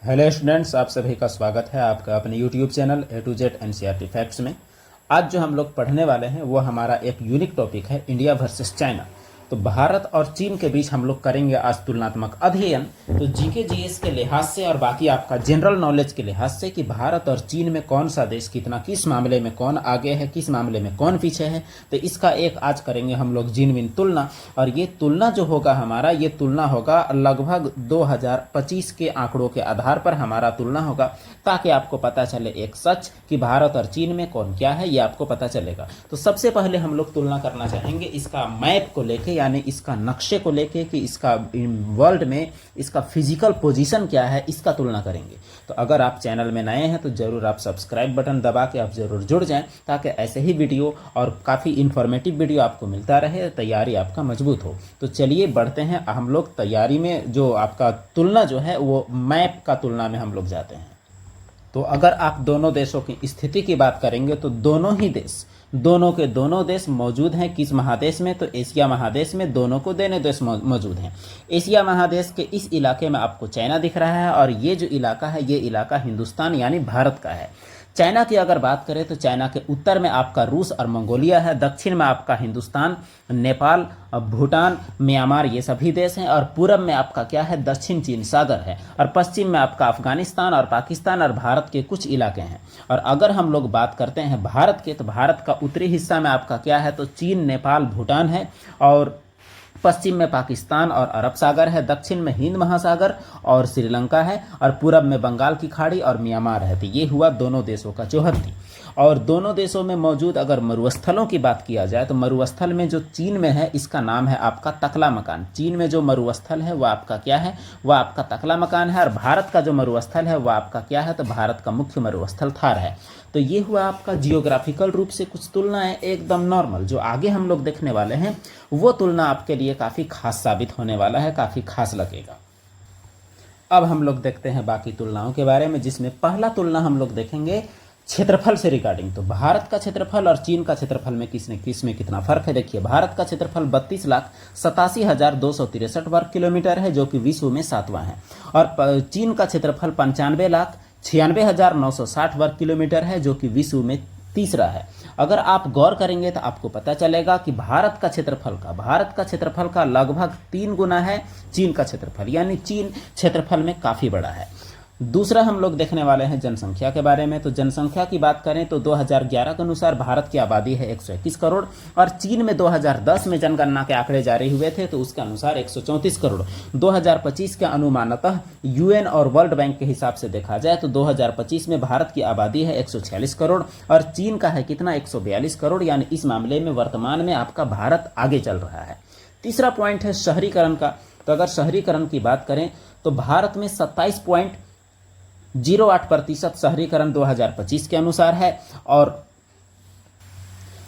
Hello students, आप सभी का स्वागत है आपका अपने YouTube channel A to Z NCERT facts में। आज जो हम लोग पढ़ने वाले हैं वो हमारा एक यूनिक टॉपिक है, इंडिया वर्सेस चाइना। तो भारत और चीन के बीच हम लोग करेंगे आज तुलनात्मक अध्ययन। तो जीके जीएस के लिहाज से और बाकी आपका जनरल नॉलेज के लिहाज से कि भारत और चीन में कौन सा देश कितना, किस मामले में कौन आगे है, किस मामले में कौन पीछे है, तो इसका एक आज करेंगे हम लोग जिनविन तुलना। और ये तुलना जो होगा हमारा, ये तुलना होगा लगभग 2025 के आंकड़ों के आधार पर हमारा तुलना होगा, ताकि आपको पता चले एक सच कि भारत और चीन में कौन क्या है, ये आपको पता चलेगा। तो सबसे पहले हम लोग तुलना करना चाहेंगे इसका मैप को लेके, यानी इसका नक्शे को लेके कि इसका वर्ल्ड में इसका फिजिकल पोजीशन क्या है, इसका तुलना करेंगे। तो अगर आप चैनल में नए हैं तो जरूर आप सब्सक्राइब बटन दबा के आप जरूर जुड़ जाएं, ताकि ऐसे ही वीडियो और काफ़ी इन्फॉर्मेटिव वीडियो आपको मिलता रहे, तैयारी आपका मजबूत हो। तो चलिए बढ़ते हैं, हम लोग तैयारी में जो आपका तुलना जो है वो मैप का तुलना में हम लोग जाते हैं। तो अगर आप दोनों देशों की स्थिति की बात करेंगे तो दोनों के दोनों देश मौजूद हैं किस महादेश में, तो एशिया महादेश में दोनों को दोनों देश मौजूद हैं। एशिया महादेश के इस इलाके में आपको चाइना दिख रहा है, और ये जो इलाका है ये इलाका हिंदुस्तान यानी भारत का है। चाइना की अगर बात करें तो चाइना के उत्तर में आपका रूस और मंगोलिया है, दक्षिण में आपका हिंदुस्तान, नेपाल, भूटान, म्यांमार, ये सभी देश हैं, और पूरब में आपका क्या है, दक्षिण चीन सागर है, और पश्चिम में आपका अफगानिस्तान और पाकिस्तान और भारत के कुछ इलाके हैं। और अगर हम लोग बात करते हैं भारत के, तो भारत का उत्तरी हिस्सा में आपका क्या है, तो चीन, नेपाल, भूटान है, और पश्चिम में पाकिस्तान और अरब सागर है, दक्षिण में हिंद महासागर और श्रीलंका है, और पूरब में बंगाल की खाड़ी और म्यांमार है। तो ये हुआ दोनों देशों का चौहद्दी। और दोनों देशों में मौजूद अगर मरुस्थलों की बात किया जाए तो मरुस्थल में जो चीन में है इसका नाम है आपका तकला मकान। चीन में जो मरुस्थल है वह आपका क्या है, वह आपका तकला मकान है। और भारत का जो मरुस्थल है वह आपका क्या है, तो भारत का मुख्य मरुस्थल थार है। तो ये हुआ आपका जियोग्राफिकल रूप से कुछ तुलनाएं एकदम नॉर्मल। जो आगे हम लोग देखने वाले हैं वो तुलना आपके लिए काफ़ी खास साबित होने वाला है, काफ़ी खास लगेगा। अब हम लोग देखते हैं बाकी तुलनाओं के बारे में, जिसमें पहला तुलना हम लोग देखेंगे क्षेत्रफल से रिगार्डिंग। तो भारत का क्षेत्रफल और चीन का क्षेत्रफल में किसमें कितना फर्क है। देखिए, भारत का क्षेत्रफल 32,87,263 वर्ग किलोमीटर है, जो कि विश्व में 7वां है, और चीन का क्षेत्रफल 95,96,960 वर्ग किलोमीटर है, जो कि विश्व में तीसरा है। अगर आप गौर करेंगे तो आपको पता चलेगा कि भारत का क्षेत्रफल का लगभग 3 गुना है चीन का क्षेत्रफल, यानी चीन क्षेत्रफल में काफ़ी बड़ा है। दूसरा हम लोग देखने वाले हैं जनसंख्या के बारे में। तो जनसंख्या की बात करें तो 2011 के अनुसार भारत की आबादी है 121 करोड़, और चीन में 2010 में जनगणना के आंकड़े जारी हुए थे तो उसके अनुसार 134 करोड़। 2025 के अनुमानतः यूएन और वर्ल्ड बैंक के हिसाब से देखा जाए तो 2025 में भारत की आबादी है 146 करोड़, और चीन का है कितना, 142 करोड़। यानी इस मामले में वर्तमान में आपका भारत आगे चल रहा है। तीसरा पॉइंट है शहरीकरण का। तो अगर शहरीकरण की बात करें तो भारत में 27.08% शहरीकरण 2025 के अनुसार है, और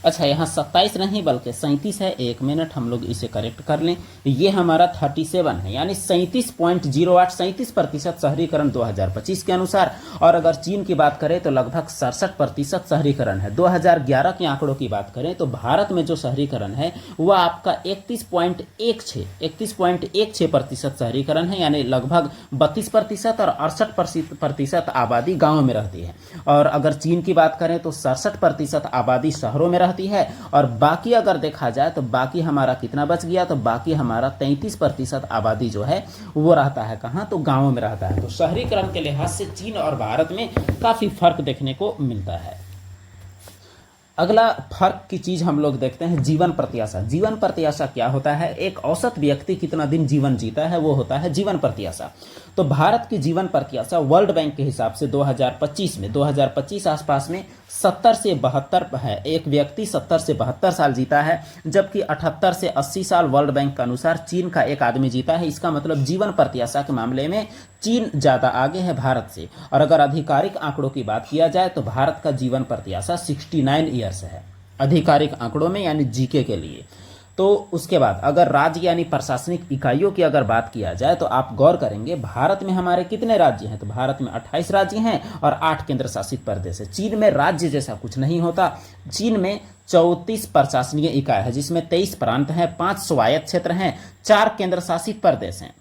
अच्छा यहाँ 27 नहीं बल्कि 37 है। 1 मिनट हम लोग इसे करेक्ट कर लें, ये हमारा 37 है, यानी 37.08% शहरीकरण 2025 के अनुसार। और अगर चीन की बात करें तो लगभग 67% शहरीकरण है। 2011 के आंकड़ों की बात करें तो भारत में जो शहरीकरण है वह आपका 31.16% शहरीकरण है, यानी लगभग 32% और 68% आबादी गाँव में रहती है। और अगर चीन की बात करें तो 67% आबादी शहरों में रहती है, और बाकी अगर देखा जाए तो बाकी हमारा कितना बच गया, तो बाकी हमारा 33% आबादी जो है वो रहता है कहाँ, तो गांवों में रहता है। तो शहरीकरण के लिहाज से चीन और भारत में काफी फर्क देखने को मिलता है। अगला फर्क की चीज हम लोग देखते हैं जीवन प्रत्याशा। जीवन प्रत्याशा क्या होता है, एक औसत व्यक्ति कितना दिन जीवन जीता है वो होता है जीवन प्रत्याशा। तो भारत की जीवन प्रत्याशा वर्ल्ड बैंक के हिसाब से 2025 आसपास में 70 से 72 है। एक व्यक्ति 70 से 72 साल जीता है, जबकि 78 से 80 साल वर्ल्ड बैंक के अनुसार चीन का एक आदमी जीता है। इसका मतलब जीवन प्रत्याशा के मामले में चीन ज़्यादा आगे है भारत से। और अगर आधिकारिक आंकड़ों की बात किया जाए तो भारत का जीवन प्रत्याशा 69 ईयर्स है आधिकारिक आंकड़ों में, यानी जीके के लिए। तो उसके बाद अगर राज्य यानी प्रशासनिक इकाइयों की अगर बात किया जाए तो आप गौर करेंगे भारत में हमारे कितने राज्य हैं, तो भारत में 28 राज्य हैं और 8 केंद्र शासित प्रदेश है। चीन में राज्य जैसा कुछ नहीं होता। चीन में 34 प्रशासनिक इकाई है, जिसमें 23 प्रांत हैं, 5 स्वायत्त क्षेत्र हैं, 4 केंद्र शासित प्रदेश हैं।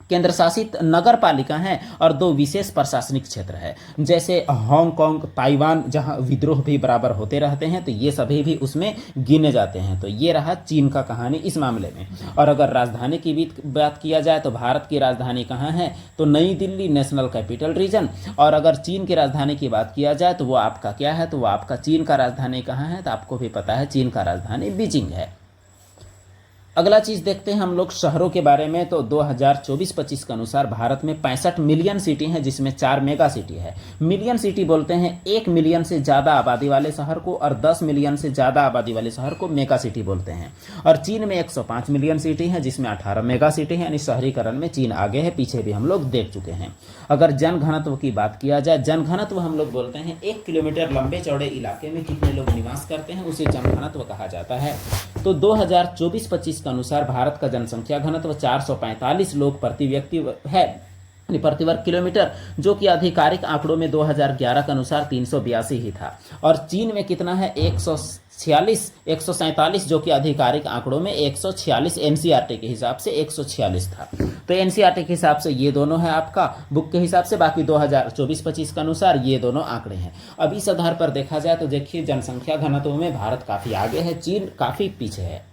केंद्र शासित नगर पालिका हैं और 2 विशेष प्रशासनिक क्षेत्र है, जैसे हांगकांग, ताइवान, जहां विद्रोह भी बराबर होते रहते हैं, तो ये सभी भी उसमें गिने जाते हैं। तो ये रहा चीन का कहानी इस मामले में। और अगर राजधानी की बात किया जाए तो भारत की राजधानी कहाँ है, तो नई दिल्ली, नेशनल कैपिटल रीजन। और अगर चीन की राजधानी की बात किया जाए तो वो आपका क्या है, तो वो आपका चीन का राजधानी कहाँ है, तो आपको भी पता है चीन का राजधानी बीजिंग है। अगला चीज देखते हैं हम लोग शहरों के बारे में। तो 2024-25 के अनुसार भारत में 65 मिलियन सिटी हैं, जिसमें 4 मेगा सिटी है। मिलियन सिटी बोलते हैं 1 मिलियन से ज़्यादा आबादी वाले शहर को, और 10 मिलियन से ज़्यादा आबादी वाले शहर को मेगा सिटी बोलते हैं। और चीन में 105 मिलियन सिटी है, जिसमें 18 मेगा सिटी है, यानी शहरीकरण में चीन आगे है, पीछे भी हम लोग देख चुके हैं। अगर जनघनत्व की बात किया जाए, जनघनत्व हम लोग बोलते हैं 1 किलोमीटर लंबे चौड़े इलाके में कितने लोग निवास करते हैं, उसे जनघनत्व कहा जाता है। तो 2024-25 के अनुसार भारत का जनसंख्या घनत्व 445 लोग प्रति व्यक्ति है, प्रति वर्ग किलोमीटर, जो कि आधिकारिक आंकड़ों में 2011 के अनुसार 382 ही था। और चीन में कितना है, 147, जो कि आधिकारिक आंकड़ों में 146, एनसीईआरटी के हिसाब से 146 था। तो एनसीईआरटी के हिसाब से ये दोनों है आपका बुक के हिसाब से, बाकी 2024-25 के अनुसार ये दोनों आंकड़े हैं। अब इस आधार पर देखा जाए तो देखिए जनसंख्या घनत्व में भारत काफ़ी आगे है, चीन काफ़ी पीछे है।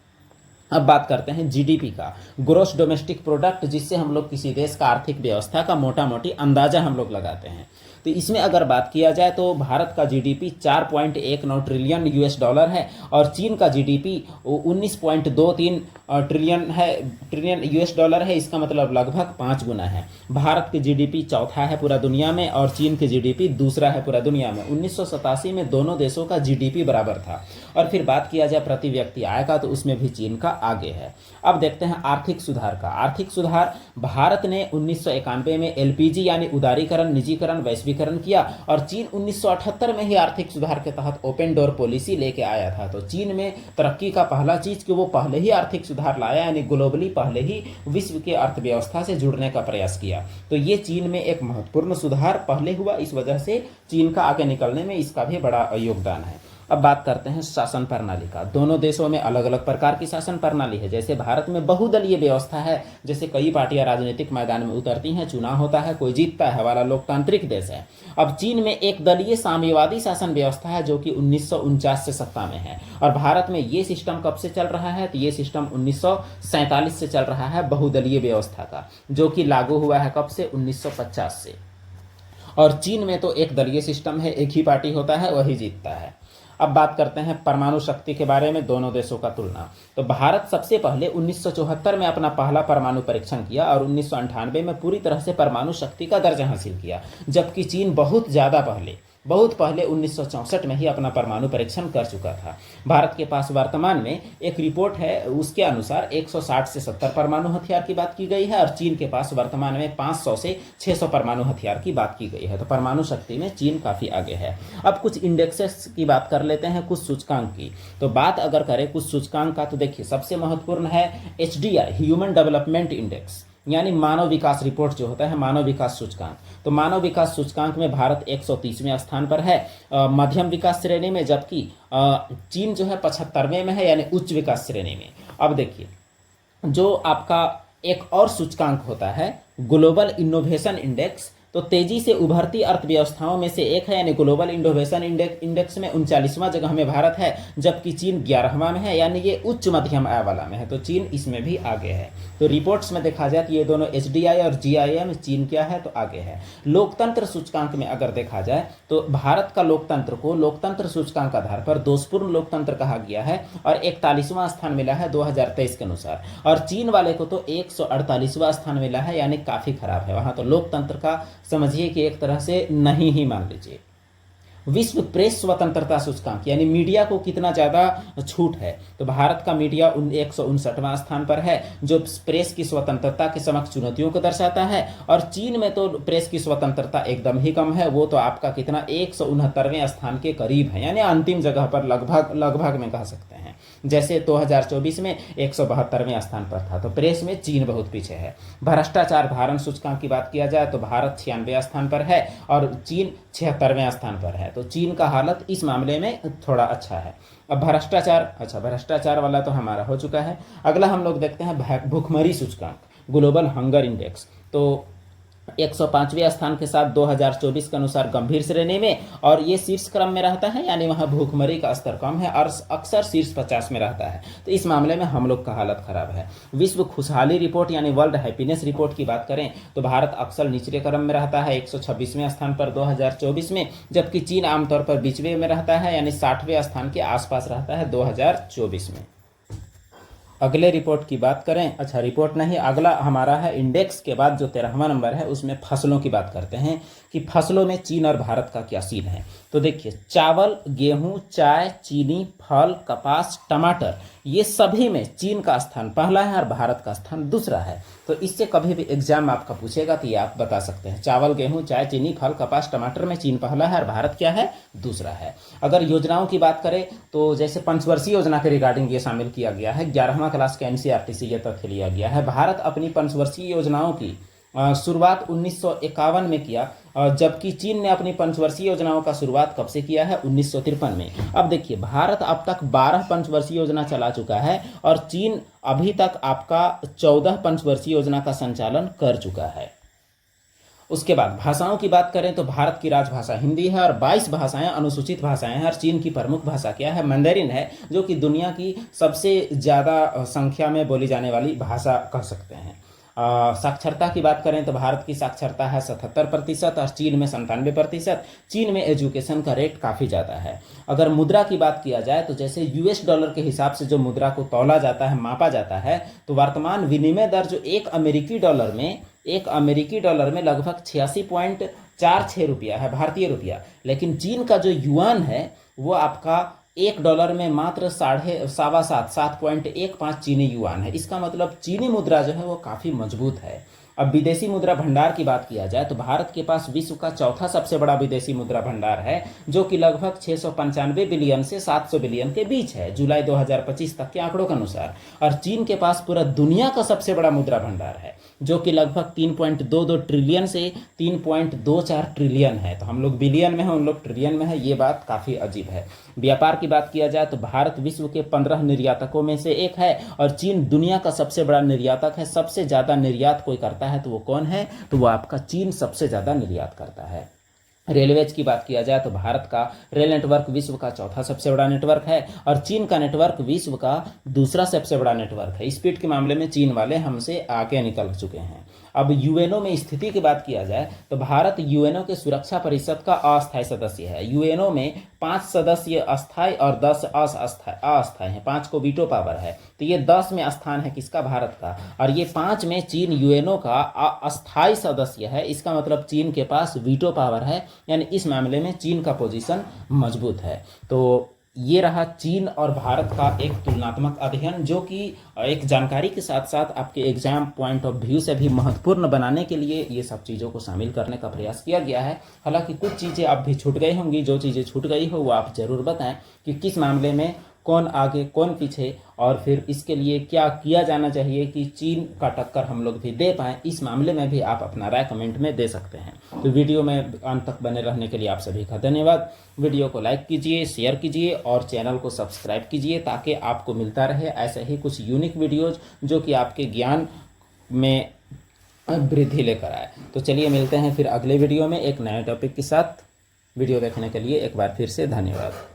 अब बात करते हैं जीडीपी का, ग्रोस डोमेस्टिक प्रोडक्ट, जिससे हम लोग किसी देश का आर्थिक व्यवस्था का मोटा मोटी अंदाजा हम लोग लगाते हैं। तो इसमें अगर बात किया जाए तो भारत का जीडीपी 4.19 ट्रिलियन यूएस डॉलर है, और चीन का जीडीपी 19.23 ट्रिलियन यूएस डॉलर है। इसका मतलब लगभग 5 गुना है। भारत की जीडीपी चौथा है पूरा दुनिया में, और चीन की जीडीपी दूसरा है पूरा दुनिया में। 1987 में दोनों देशों का जीडीपी बराबर था। और फिर बात किया जाए प्रति व्यक्ति आय का, तो उसमें भी चीन का आगे है। अब देखते हैं आर्थिक सुधार का। आर्थिक सुधार, भारत ने 1991 में एलपीजी यानी उदारीकरण, निजीकरण, वैश्वीकरण किया, और चीन 1978 में ही आर्थिक सुधार के तहत ओपन डोर पॉलिसी लेके आया था। तो चीन में तरक्की का पहला चीज कि वो पहले ही आर्थिक सुधार लाया, यानी ग्लोबली पहले ही विश्व के अर्थव्यवस्था से जुड़ने का प्रयास किया। तो ये चीन में एक महत्वपूर्ण सुधार पहले हुआ, इस वजह से चीन का आगे निकलने में इसका भी बड़ा योगदान है। अब बात करते हैं शासन प्रणाली का। दोनों देशों में अलग अलग प्रकार की शासन प्रणाली है। जैसे भारत में बहुदलीय व्यवस्था है, जैसे कई पार्टियां राजनीतिक मैदान में उतरती हैं, चुनाव होता है, कोई जीतता है वाला लोकतांत्रिक देश है। अब चीन में एक दलीय साम्यवादी शासन व्यवस्था है, जो कि 1949 से सत्ता में है। और भारत में ये सिस्टम कब से चल रहा है, तो ये सिस्टम 1947 से चल रहा है बहुदलीय व्यवस्था का, जो कि लागू हुआ है कब से, 1950 से। और चीन में तो एक दलीय सिस्टम है, एक ही पार्टी होता है, वही जीतता है। अब बात करते हैं परमाणु शक्ति के बारे में, दोनों देशों का तुलना। तो भारत सबसे पहले 1974 में अपना पहला परमाणु परीक्षण किया, और 1998 में पूरी तरह से परमाणु शक्ति का दर्जा हासिल किया, जबकि चीन बहुत पहले 1964 में ही अपना परमाणु परीक्षण कर चुका था। भारत के पास वर्तमान में एक रिपोर्ट है, उसके अनुसार 160 से 70 परमाणु हथियार की बात की गई है, और चीन के पास वर्तमान में 500 से 600 परमाणु हथियार की बात की गई है। तो परमाणु शक्ति में चीन काफ़ी आगे है। अब कुछ इंडेक्सेस की बात कर लेते हैं, कुछ सूचकांक की। तो बात अगर करें कुछ सूचकांक का, तो देखिए सबसे महत्वपूर्ण है HDI, ह्यूमन डेवलपमेंट इंडेक्स, यानी मानव विकास रिपोर्ट जो होता है, मानव विकास सूचकांक। तो मानव विकास सूचकांक में भारत 130वें स्थान पर है मध्यम विकास श्रेणी में, जबकि चीन जो है 75वें में है, यानी उच्च विकास श्रेणी में। अब देखिए जो आपका एक और सूचकांक होता है ग्लोबल इनोवेशन इंडेक्स, तो तेजी से उभरती अर्थव्यवस्थाओं में से एक है, यानी ग्लोबल इनोवेशन इंडेक्स में 39वां जगह में भारत है, जबकि चीन 11वां में है, यानी ये उच्च मध्यम आय वाला में है। तो चीन इसमें भी आगे है। तो रिपोर्ट्स में देखा जाए तो ये दोनों HDI और GIA में चीन क्या है, तो आगे है। लोकतंत्र सूचकांक में अगर देखा जाए तो भारत का लोकतंत्र को लोकतंत्र सूचकांक आधार पर दोषपूर्ण लोकतंत्र कहा गया है, और 41वां स्थान मिला है 2023 के अनुसार। और चीन वाले को तो 148वां स्थान मिला है, यानी काफ़ी खराब है। वहाँ तो लोकतंत्र का समझिए कि एक तरह से नहीं ही मान लीजिए। विश्व प्रेस स्वतंत्रता सूचकांक, यानी मीडिया को कितना ज़्यादा छूट है, तो भारत का मीडिया 159वां स्थान पर है, जो प्रेस की स्वतंत्रता के समक्ष चुनौतियों को दर्शाता है। और चीन में तो प्रेस की स्वतंत्रता एकदम ही कम है, वो तो आपका कितना 169वें स्थान के करीब है, यानी अंतिम जगह पर लगभग में कह सकते हैं। जैसे 2024 में 172वें स्थान पर था। तो प्रेस में चीन बहुत पीछे है। भ्रष्टाचार धारण सूचकांक की बात किया जाए तो भारत 96वें स्थान पर है, और चीन 76वें स्थान पर है। तो चीन का हालत इस मामले में थोड़ा अच्छा है। अब भ्रष्टाचार वाला तो हमारा हो चुका है। अगला हम लोग देखते हैं भूखमरी सूचकांक, ग्लोबल हंगर इंडेक्स। तो 105वें स्थान के साथ 2024 के अनुसार गंभीर श्रेणी में, और ये शीर्ष क्रम में रहता है, यानी वहाँ भूखमरी का स्तर कम है और अक्सर शीर्ष 50 में रहता है। तो इस मामले में हम लोग का हालत खराब है। विश्व खुशहाली रिपोर्ट यानी वर्ल्ड हैप्पीनेस रिपोर्ट की बात करें तो भारत अक्सर निचले क्रम में रहता है 126वें स्थान पर 2024 में, जबकि चीन आमतौर पर बीचवे में रहता है, यानी 60वें स्थान के आसपास रहता है 2024 में। अगले रिपोर्ट की बात करें, अच्छा रिपोर्ट नहीं, अगला हमारा है इंडेक्स के बाद जो 13वां नंबर है, उसमें फसलों की बात करते हैं कि फसलों में चीन और भारत का क्या सीन है। तो देखिए, चावल, गेहूं, चाय, चीनी, फल, कपास, टमाटर, ये सभी में चीन का स्थान पहला है और भारत का स्थान दूसरा है। तो इससे कभी भी एग्जाम आपका पूछेगा तो ये आप बता सकते हैं, चावल, गेहूं, चाय, चीनी, फल, कपास, टमाटर में चीन पहला है और भारत क्या है, दूसरा है। अगर योजनाओं की बात करें तो जैसे पंचवर्षीय योजना के रिगार्डिंग ये शामिल किया गया है, 11वां क्लास के एनसीईआरटी से ये तथ्य लिया गया है। भारत अपनी पंचवर्षीय योजनाओं की शुरुआत 1951 में किया, जबकि चीन ने अपनी पंचवर्षीय योजनाओं का शुरुआत कब से किया है, 1953 में। अब देखिए, भारत अब तक 12 पंचवर्षीय योजना चला चुका है और चीन अभी तक आपका 14 पंचवर्षीय योजना का संचालन कर चुका है। उसके बाद भाषाओं की बात करें तो भारत की राजभाषा हिंदी है और 22 भाषाएं अनुसूचित भाषाएं हैं, और चीन की प्रमुख भाषा क्या है, मैंडेरिन है, जो कि दुनिया की सबसे ज़्यादा संख्या में बोली जाने वाली भाषा कह सकते हैं। साक्षरता की बात करें तो भारत की साक्षरता है 77% और चीन में 97%। चीन में एजुकेशन का रेट काफ़ी ज़्यादा है। अगर मुद्रा की बात किया जाए तो जैसे यूएस डॉलर के हिसाब से जो मुद्रा को तौला जाता है, मापा जाता है, तो वर्तमान विनिमय दर जो एक अमेरिकी डॉलर में लगभग 86.46 रुपया है, भारतीय रुपया। लेकिन चीन का जो युआन है वो आपका $1 में मात्र 7.15 चीनी युआन है। इसका मतलब चीनी मुद्रा जो है वो काफ़ी मजबूत है। अब विदेशी मुद्रा भंडार की बात किया जाए तो भारत के पास विश्व का चौथा सबसे बड़ा विदेशी मुद्रा भंडार है, जो कि लगभग 695 बिलियन से 700 बिलियन के बीच है, जुलाई 2025 तक के आंकड़ों के अनुसार। और चीन के पास पूरा दुनिया का सबसे बड़ा मुद्रा भंडार है, जो कि लगभग 3.22 ट्रिलियन से 3.24 ट्रिलियन है। तो हम लोग बिलियन में हैं, उन लोग ट्रिलियन में है, ये बात काफ़ी अजीब है। व्यापार की बात किया जाए तो भारत विश्व के 15 निर्यातकों में से एक है और चीन दुनिया का सबसे बड़ा निर्यातक है। सबसे ज़्यादा निर्यात कोई करता है तो वो कौन है, तो वो आपका चीन सबसे ज़्यादा निर्यात करता है। रेलवेज की बात किया जाए तो भारत का रेल नेटवर्क विश्व का चौथा सबसे बड़ा नेटवर्क है और चीन का नेटवर्क विश्व का दूसरा सबसे बड़ा नेटवर्क है। स्पीड के मामले में चीन वाले हमसे आगे निकल चुके हैं। अब यूएनओ में स्थिति की बात किया जाए तो भारत यूएनओ के सुरक्षा परिषद का अस्थायी सदस्य है। यूएनओ में 5 सदस्य अस्थायी और 10 अस्थायी हैं, 5 को वीटो पावर है। तो ये 10 में स्थान है किसका, भारत का, और ये 5 में चीन यूएनओ का अस्थायी सदस्य है। इसका मतलब चीन के पास वीटो पावर है, यानी इस मामले में चीन का पोजीशन मजबूत है। तो ये रहा चीन और भारत का एक तुलनात्मक अध्ययन, जो कि एक जानकारी के साथ साथ आपके एग्जाम पॉइंट ऑफ व्यू से भी महत्वपूर्ण बनाने के लिए ये सब चीज़ों को शामिल करने का प्रयास किया गया है। हालांकि कुछ चीज़ें अब भी छूट गई होंगी, जो चीज़ें छूट गई हो वो आप ज़रूर बताएं कि किस मामले में कौन आगे कौन पीछे, और फिर इसके लिए क्या किया जाना चाहिए कि चीन का टक्कर हम लोग भी दे पाएँ। इस मामले में भी आप अपना राय कमेंट में दे सकते हैं। तो वीडियो में अंत तक बने रहने के लिए आप सभी का धन्यवाद। वीडियो को लाइक कीजिए, शेयर कीजिए और चैनल को सब्सक्राइब कीजिए, ताकि आपको मिलता रहे ऐसे ही कुछ यूनिक वीडियोज़ जो कि आपके ज्ञान में वृद्धि लेकर आए। तो चलिए मिलते हैं फिर अगले वीडियो में एक नए टॉपिक के साथ। वीडियो देखने के लिए एक बार फिर से धन्यवाद।